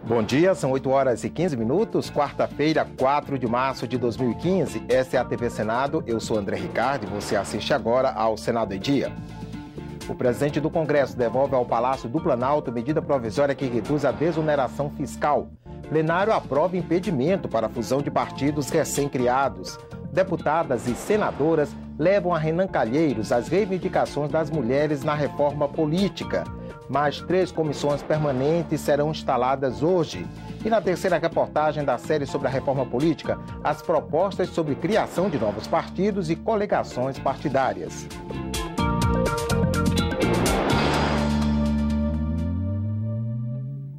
Bom dia, são 8 horas e 15 minutos, quarta-feira, 4 de março de 2015. Essa é a TV Senado, eu sou André Ricardo e você assiste agora ao Senado em Dia. O presidente do Congresso devolve ao Palácio do Planalto medida provisória que reduz a desoneração fiscal. Plenário aprova impedimento para a fusão de partidos recém-criados. Deputadas e senadoras levam a Renan Calheiros as reivindicações das mulheres na reforma política. Mais 3 comissões permanentes serão instaladas hoje. E na terceira reportagem da série sobre a reforma política, as propostas sobre criação de novos partidos e coligações partidárias.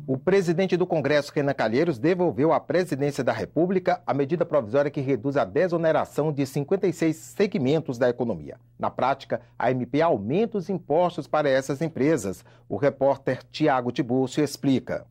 O presidente do Congresso, Renan Calheiros, devolveu à presidência da República a medida provisória que reduz a desoneração de 56 segmentos da economia. Na prática, a MP aumenta os impostos para essas empresas. O repórter Tiago Tiburcio explica.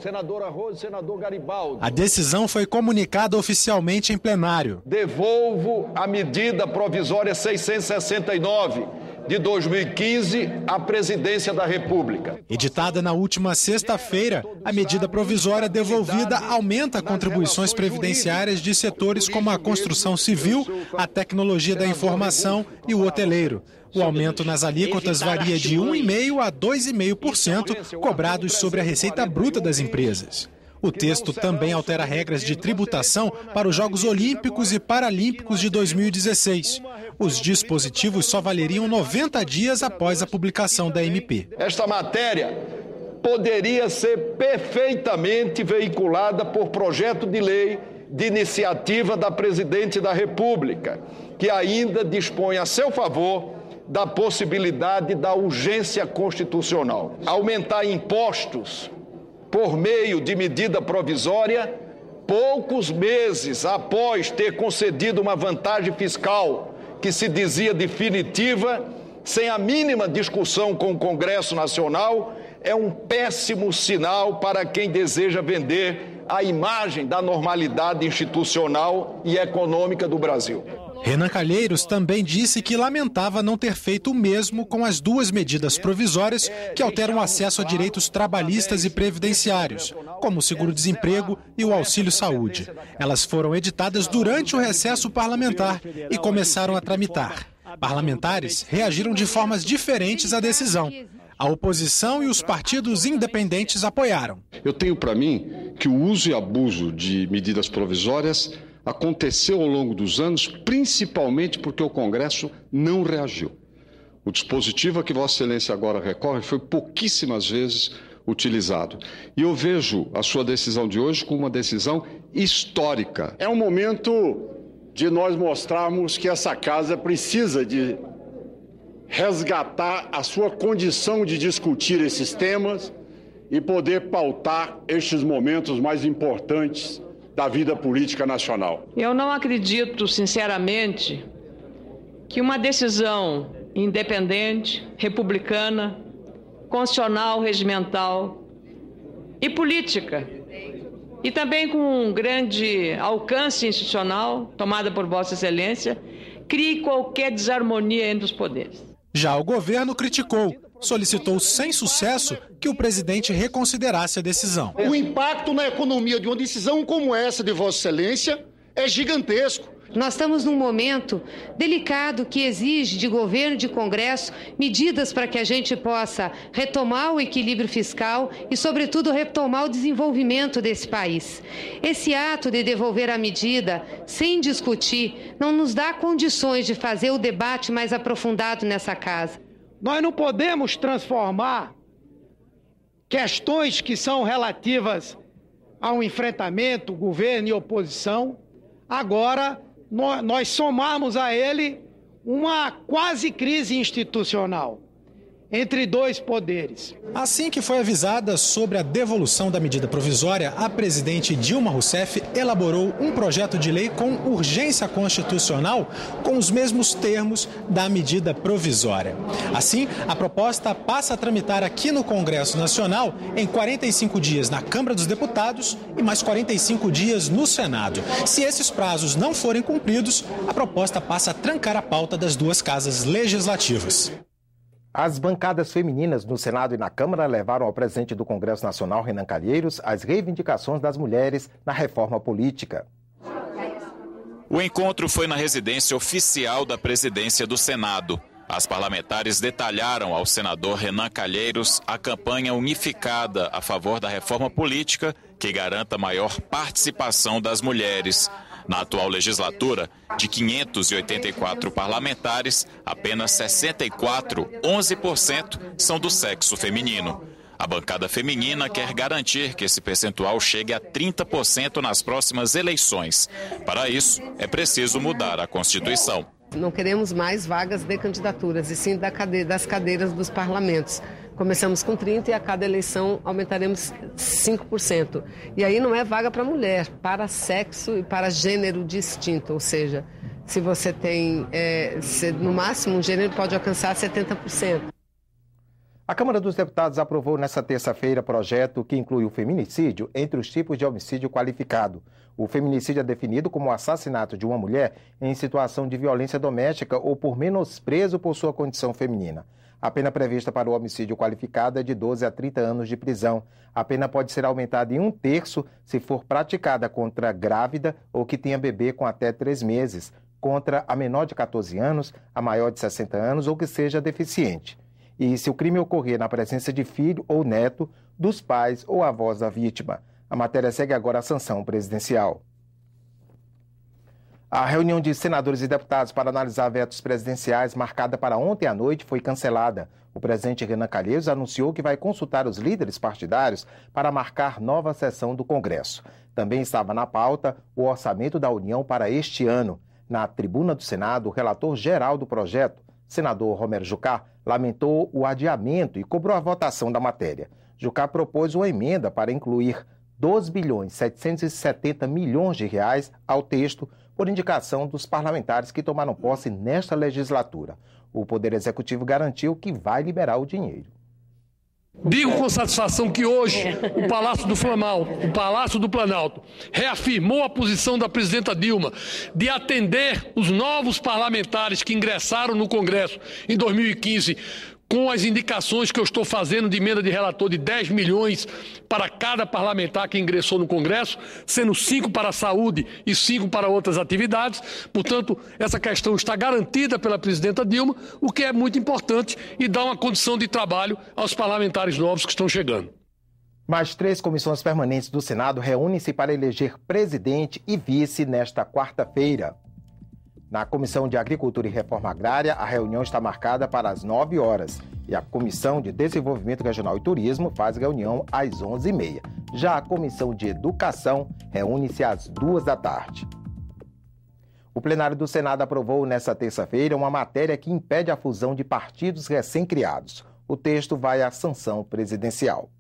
Senadora Rose, senador Garibaldi. A decisão foi comunicada oficialmente em plenário. Devolvo a medida provisória 669 de 2015 à presidência da República. Editada na última sexta-feira, a medida provisória devolvida aumenta contribuições previdenciárias de setores como a construção civil, a tecnologia da informação e o hoteleiro. O aumento nas alíquotas varia de 1,5% a 2,5% cobrados sobre a receita bruta das empresas. O texto também altera regras de tributação para os Jogos Olímpicos e Paralímpicos de 2016. Os dispositivos só valeriam 90 dias após a publicação da MP. Esta matéria poderia ser perfeitamente veiculada por projeto de lei de iniciativa da Presidente da República, que ainda dispõe a seu favor da possibilidade da urgência constitucional. Aumentar impostos por meio de medida provisória, poucos meses após ter concedido uma vantagem fiscal que se dizia definitiva, sem a mínima discussão com o Congresso Nacional, é um péssimo sinal para quem deseja vender a imagem da normalidade institucional e econômica do Brasil. Renan Calheiros também disse que lamentava não ter feito o mesmo com as 2 medidas provisórias que alteram o acesso a direitos trabalhistas e previdenciários, como o seguro-desemprego e o auxílio-saúde. Elas foram editadas durante o recesso parlamentar e começaram a tramitar. Parlamentares reagiram de formas diferentes à decisão. A oposição e os partidos independentes apoiaram. Eu tenho para mim que o uso e abuso de medidas provisórias aconteceu ao longo dos anos, principalmente porque o Congresso não reagiu. O dispositivo a que Vossa Excelência agora recorre foi pouquíssimas vezes utilizado. E eu vejo a sua decisão de hoje como uma decisão histórica. É um momento de nós mostrarmos que essa casa precisa de resgatar a sua condição de discutir esses temas e poder pautar estes momentos mais importantes da vida política nacional. Eu não acredito, sinceramente, que uma decisão independente, republicana, constitucional, regimental e política, e também com um grande alcance institucional, tomada por Vossa Excelência, crie qualquer desarmonia entre os poderes. Já o governo criticou. Solicitou sem sucesso que o presidente reconsiderasse a decisão. O impacto na economia de uma decisão como essa de Vossa Excelência é gigantesco. Nós estamos num momento delicado que exige de governo e de Congresso medidas para que a gente possa retomar o equilíbrio fiscal e, sobretudo, retomar o desenvolvimento desse país. Esse ato de devolver a medida sem discutir não nos dá condições de fazer o debate mais aprofundado nessa casa. Nós não podemos transformar questões que são relativas ao enfrentamento, governo e oposição, agora nós somarmos a ele uma quase crise institucional entre 2 poderes. Assim que foi avisada sobre a devolução da medida provisória, a presidente Dilma Rousseff elaborou um projeto de lei com urgência constitucional com os mesmos termos da medida provisória. Assim, a proposta passa a tramitar aqui no Congresso Nacional em 45 dias na Câmara dos Deputados e mais 45 dias no Senado. Se esses prazos não forem cumpridos, a proposta passa a trancar a pauta das 2 casas legislativas. As bancadas femininas no Senado e na Câmara levaram ao presidente do Congresso Nacional, Renan Calheiros, as reivindicações das mulheres na reforma política. O encontro foi na residência oficial da presidência do Senado. As parlamentares detalharam ao senador Renan Calheiros a campanha unificada a favor da reforma política que garanta maior participação das mulheres. Na atual legislatura, de 584 parlamentares, apenas 64, 11%, são do sexo feminino. A bancada feminina quer garantir que esse percentual chegue a 30% nas próximas eleições. Para isso, é preciso mudar a Constituição. Não queremos mais vagas de candidaturas, e sim das cadeiras dos parlamentos. Começamos com 30% e a cada eleição aumentaremos 5%. E aí não é vaga para mulher, para sexo e para gênero distinto. Ou seja, se você tem, no máximo, um gênero pode alcançar 70%. A Câmara dos Deputados aprovou nesta terça-feira projeto que inclui o feminicídio entre os tipos de homicídio qualificado. O feminicídio é definido como o assassinato de uma mulher em situação de violência doméstica ou por menosprezo por sua condição feminina. A pena prevista para o homicídio qualificado é de 12 a 30 anos de prisão. A pena pode ser aumentada em 1/3 se for praticada contra grávida ou que tenha bebê com até 3 meses, contra a menor de 14 anos, a maior de 60 anos ou que seja deficiente. E se o crime ocorrer na presença de filho ou neto, dos pais ou avós da vítima. A matéria segue agora à sanção presidencial. A reunião de senadores e deputados para analisar vetos presidenciais marcada para ontem à noite foi cancelada. O presidente Renan Calheiros anunciou que vai consultar os líderes partidários para marcar nova sessão do Congresso. Também estava na pauta o orçamento da União para este ano. Na tribuna do Senado, o relator geral do projeto, senador Romero Jucá, lamentou o adiamento e cobrou a votação da matéria. Jucá propôs uma emenda para incluir 2.770 bilhões de reais ao texto por indicação dos parlamentares que tomaram posse nesta legislatura. O Poder Executivo garantiu que vai liberar o dinheiro. Digo com satisfação que hoje o Palácio do Planalto reafirmou a posição da presidenta Dilma de atender os novos parlamentares que ingressaram no Congresso em 2015 com as indicações que eu estou fazendo de emenda de relator de 10 milhões para cada parlamentar que ingressou no Congresso, sendo 5 para a saúde e 5 para outras atividades. Portanto, essa questão está garantida pela presidenta Dilma, o que é muito importante e dá uma condição de trabalho aos parlamentares novos que estão chegando. Mais 3 comissões permanentes do Senado reúnem-se para eleger presidente e vice nesta quarta-feira. Na Comissão de Agricultura e Reforma Agrária, a reunião está marcada para as 9 horas. E a Comissão de Desenvolvimento Regional e Turismo faz reunião às 11h30. Já a Comissão de Educação reúne-se às 2 da tarde. O plenário do Senado aprovou nesta terça-feira uma matéria que impede a fusão de partidos recém-criados. O texto vai à sanção presidencial.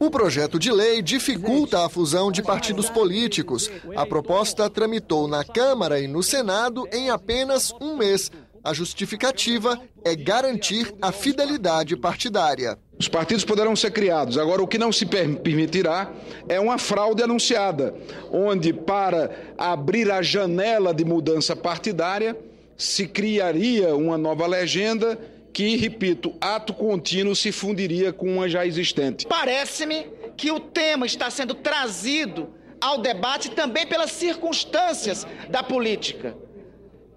O projeto de lei dificulta a fusão de partidos políticos. A proposta tramitou na Câmara e no Senado em apenas um mês. A justificativa é garantir a fidelidade partidária. Os partidos poderão ser criados. Agora, o que não se permitirá é uma fraude anunciada, onde, para abrir a janela de mudança partidária, se criaria uma nova legenda que, repito, ato contínuo se fundiria com uma já existente. Parece-me que o tema está sendo trazido ao debate também pelas circunstâncias da política.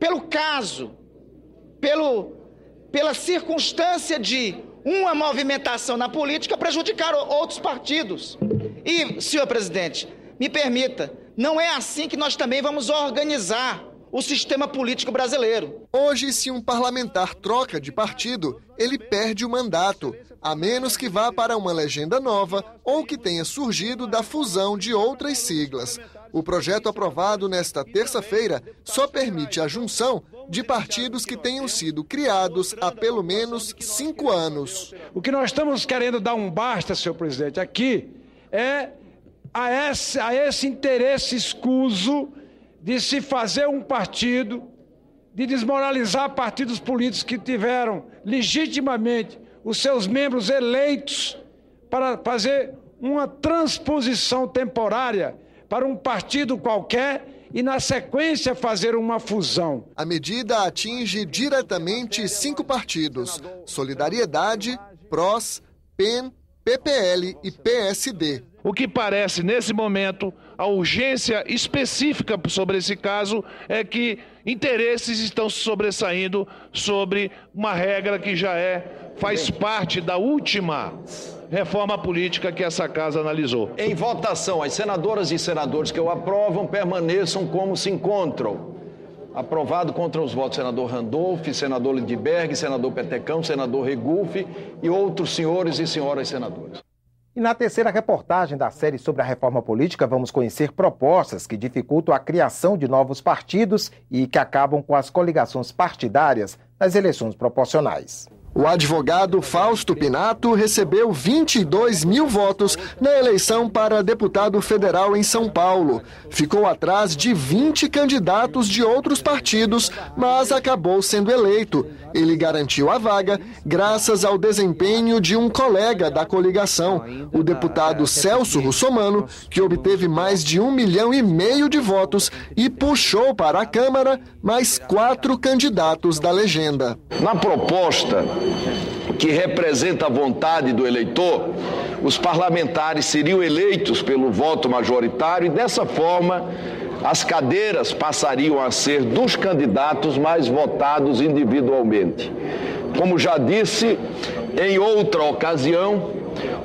Pelo caso, pela circunstância de uma movimentação na política prejudicar outros partidos. E, senhor presidente, me permita, não é assim que nós também vamos organizar o sistema político brasileiro. Hoje, se um parlamentar troca de partido, ele perde o mandato, a menos que vá para uma legenda nova ou que tenha surgido da fusão de outras siglas. O projeto aprovado nesta terça-feira só permite a junção de partidos que tenham sido criados há pelo menos 5 anos. O que nós estamos querendo dar um basta, senhor presidente, aqui é a esse interesse escuso de se fazer um partido, de desmoralizar partidos políticos que tiveram legitimamente os seus membros eleitos para fazer uma transposição temporária para um partido qualquer e, na sequência, fazer uma fusão. A medida atinge diretamente 5 partidos: Solidariedade, PROS, PEN, PPL e PSD. O que parece, nesse momento, a urgência específica sobre esse caso é que interesses estão se sobressaindo sobre uma regra que já faz parte da última reforma política que essa casa analisou. Em votação, as senadoras e senadores que o aprovam permaneçam como se encontram. Aprovado contra os votos senador Randolph, senador Lindbergh, senador Petecão, senador Regulf e outros senhores e senhoras senadores. E na terceira reportagem da série sobre a reforma política, vamos conhecer propostas que dificultam a criação de novos partidos e que acabam com as coligações partidárias nas eleições proporcionais. O advogado Fausto Pinato recebeu 22 mil votos na eleição para deputado federal em São Paulo. Ficou atrás de 20 candidatos de outros partidos, mas acabou sendo eleito. Ele garantiu a vaga graças ao desempenho de um colega da coligação, o deputado Celso Russomano, que obteve mais de 1,5 milhão de votos e puxou para a Câmara mais 4 candidatos da legenda. Na proposta que representa a vontade do eleitor, os parlamentares seriam eleitos pelo voto majoritário e, dessa forma, as cadeiras passariam a ser dos candidatos mais votados individualmente. Como já disse em outra ocasião,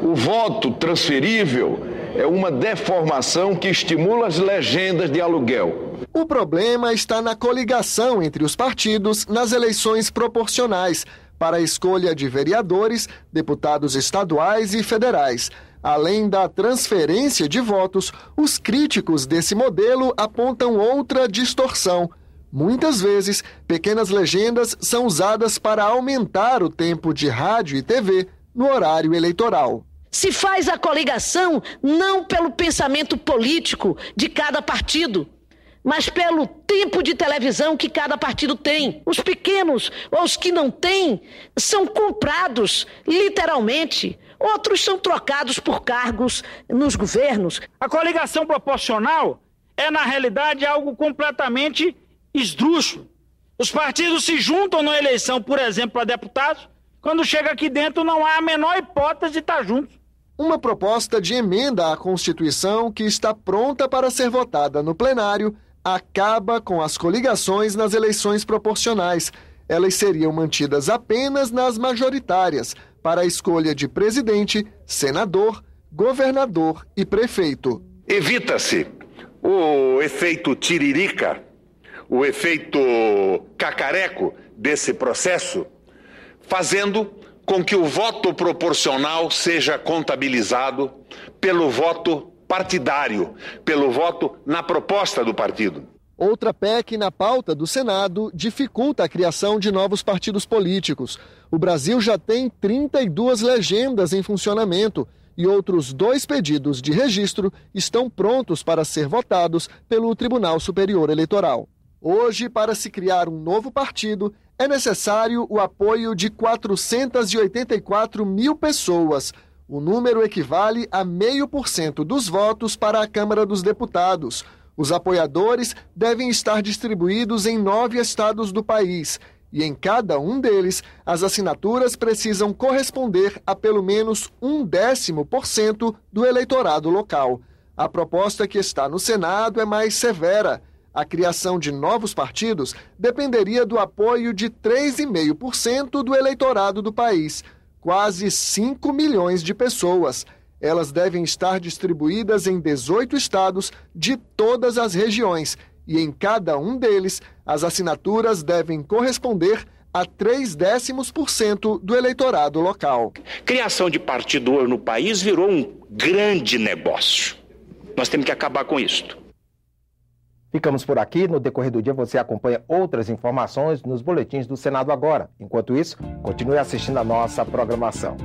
o voto transferível é uma deformação que estimula as legendas de aluguel. O problema está na coligação entre os partidos nas eleições proporcionais para a escolha de vereadores, deputados estaduais e federais. Além da transferência de votos, os críticos desse modelo apontam outra distorção. Muitas vezes, pequenas legendas são usadas para aumentar o tempo de rádio e TV no horário eleitoral. Se faz a coligação não pelo pensamento político de cada partido, mas pelo tempo de televisão que cada partido tem. Os pequenos ou os que não têm são comprados, literalmente. Outros são trocados por cargos nos governos. A coligação proporcional é, na realidade, algo completamente esdrúxulo. Os partidos se juntam na eleição, por exemplo, para deputados. Quando chega aqui dentro, não há a menor hipótese de estar juntos. Uma proposta de emenda à Constituição que está pronta para ser votada no plenário acaba com as coligações nas eleições proporcionais. Elas seriam mantidas apenas nas majoritárias, para a escolha de presidente, senador, governador e prefeito. Evita-se o efeito tiririca, o efeito cacareco desse processo, fazendo com que o voto proporcional seja contabilizado pelo voto partidário, pelo voto na proposta do partido. Outra PEC na pauta do Senado dificulta a criação de novos partidos políticos. O Brasil já tem 32 legendas em funcionamento e outros 2 pedidos de registro estão prontos para ser votados pelo Tribunal Superior Eleitoral. Hoje, para se criar um novo partido, é necessário o apoio de 484 mil pessoas. O número equivale a 0,5% dos votos para a Câmara dos Deputados. Os apoiadores devem estar distribuídos em 9 estados do país. E em cada um deles, as assinaturas precisam corresponder a pelo menos 0,1% do eleitorado local. A proposta que está no Senado é mais severa. A criação de novos partidos dependeria do apoio de 3,5% do eleitorado do país, quase 5 milhões de pessoas. Elas devem estar distribuídas em 18 estados de todas as regiões e em cada um deles as assinaturas devem corresponder a 0,3% do eleitorado local. Criação de partido no país virou um grande negócio. Nós temos que acabar com isso. Ficamos por aqui. No decorrer do dia você acompanha outras informações nos boletins do Senado Agora. Enquanto isso, continue assistindo a nossa programação.